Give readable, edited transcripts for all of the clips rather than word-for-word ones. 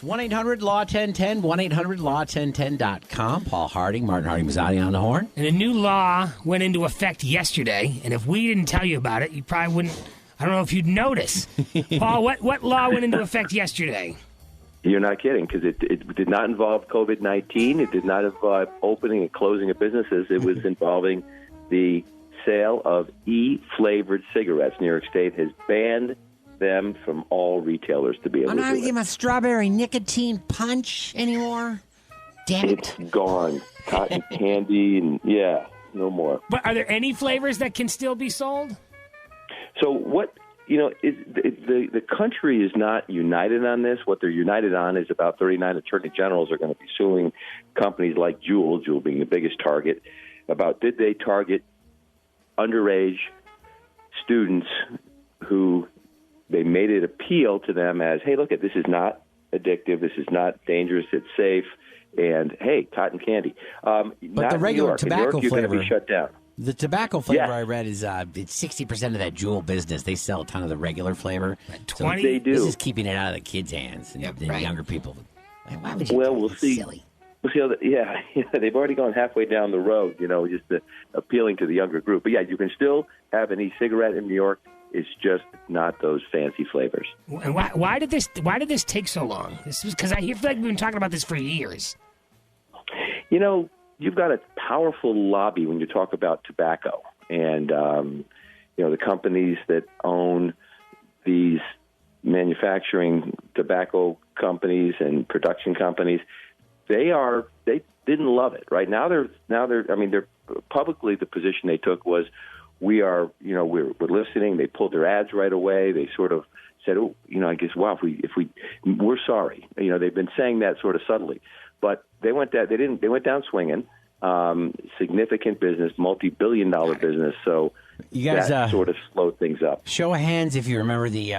1-800-LAW-1010, 1-800-LAW-1010.com. Paul Harding, Martin Harding Mazzotti on the horn. And a new law went into effect yesterday, and if we didn't tell you about it, you probably wouldn't. I don't know if you'd notice. Paul, what law went into effect yesterday? You're not kidding, because it did not involve COVID-19. It did not involve opening and closing of businesses. It was involving the sale of e-flavored cigarettes. New York State has banned them from all retailers to be able I'm to not do going to give it. a strawberry nicotine punch anymore. Damn it. It's gone. Cotton candy, and no more. But are there any flavors that can still be sold? So what, the country is not united on this. What they're united on is about 39 attorney generals are going to be suing companies like Juul being the biggest target, about did they target underage students who they made it appeal to them as, hey, look, this is not addictive, this is not dangerous, it's safe, and hey, cotton candy. But the regular tobacco You're flavor, going to be shut down. The tobacco flavor Yes. I read is it's 60% of that Juul business. They sell a ton of the regular flavor. 20? They do. This is keeping it out of the kids' hands and the younger people. Why would you Well, do we'll that? see. Silly. We'll see how they've already gone halfway down the road, just appealing to the younger group. But yeah, you can still have an e-cigarette in New York. It's just not those fancy flavors. And why did this take so long? This was because I feel like we've been talking about this for years. You've got a powerful lobby when you talk about tobacco, and the companies that own these manufacturing tobacco companies and production companies, they didn't love it. Right now, they're publicly, the position they took was, we're listening. They pulled their ads right away. They sort of said, we're sorry. They've been saying that sort of subtly, but they went down swinging. Significant business, multi-billion-dollar business. So you guys that sort of slowed things up. Show of hands if you remember the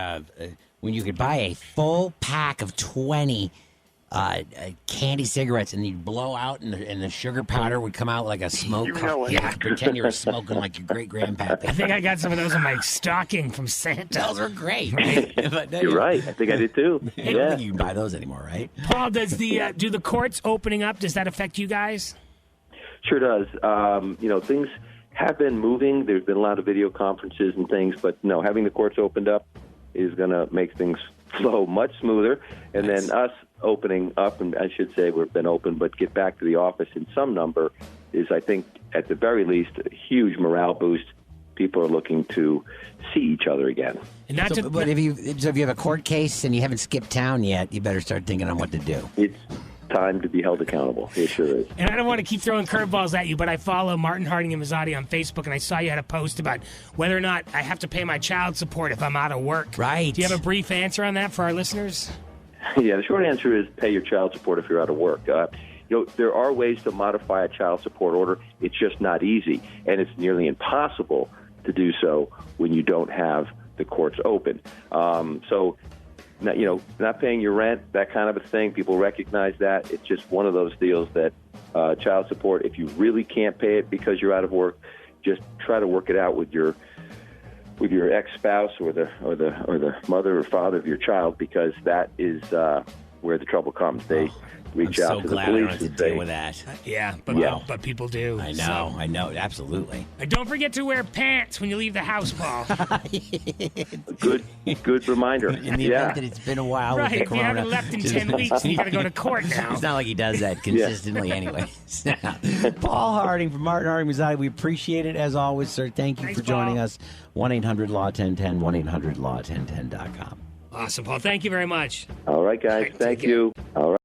when you could buy a full pack of 20 candy cigarettes, and you'd blow out, and the sugar powder would come out like a smoke. Pretend you were smoking like your great-grandpappy. I think I got some of those in my stocking from Santa. Those are great. Right? You're right. I think I did too. I don't think you can buy those anymore, right? Paul, do the courts opening up, does that affect you guys? Sure does. Things have been moving. There's been a lot of video conferences and things, but no, having the courts opened up is going to make things flow much smoother. And then us opening up, and I should say we've been open, but get back to the office in some number is, I think, at the very least, a huge morale boost. People are looking to see each other again. And But if you have a court case and you haven't skipped town yet, you better start thinking on what to do. It's time to be held accountable. It sure is. And I don't want to keep throwing curveballs at you, but I follow Martin Harding and Mazzotti on Facebook, and I saw you had a post about whether or not I have to pay my child support if I'm out of work. Right. Do you have a brief answer on that for our listeners? Yeah, the short answer is pay your child support if you're out of work. There are ways to modify a child support order. It's just not easy, and it's nearly impossible to do so when you don't have the courts open. Not paying your rent, that kind of a thing, people recognize that. It's just one of those deals that child support, if you really can't pay it because you're out of work, just try to work it out with your ex-spouse or the mother or father of your child, because that is where the trouble comes. They reach out to the I police don't have to and say, deal with that. But people do. I know, absolutely. And don't forget to wear pants when you leave the house, Paul. good reminder. In the event that it's been a while with Right, the if you corona. haven't left in 10 weeks, you got to go to court now. It's not like he does that consistently anyways. Paul Harding from Martin Harding Mazzotti, we appreciate it as always, sir. Thank you Thanks, for joining Paul. us. 1-800-LAW-1010, 1-800-LAW-1010.com. Awesome, Paul. Thank you very much. all right, guys, All right, thank take care. you. All right.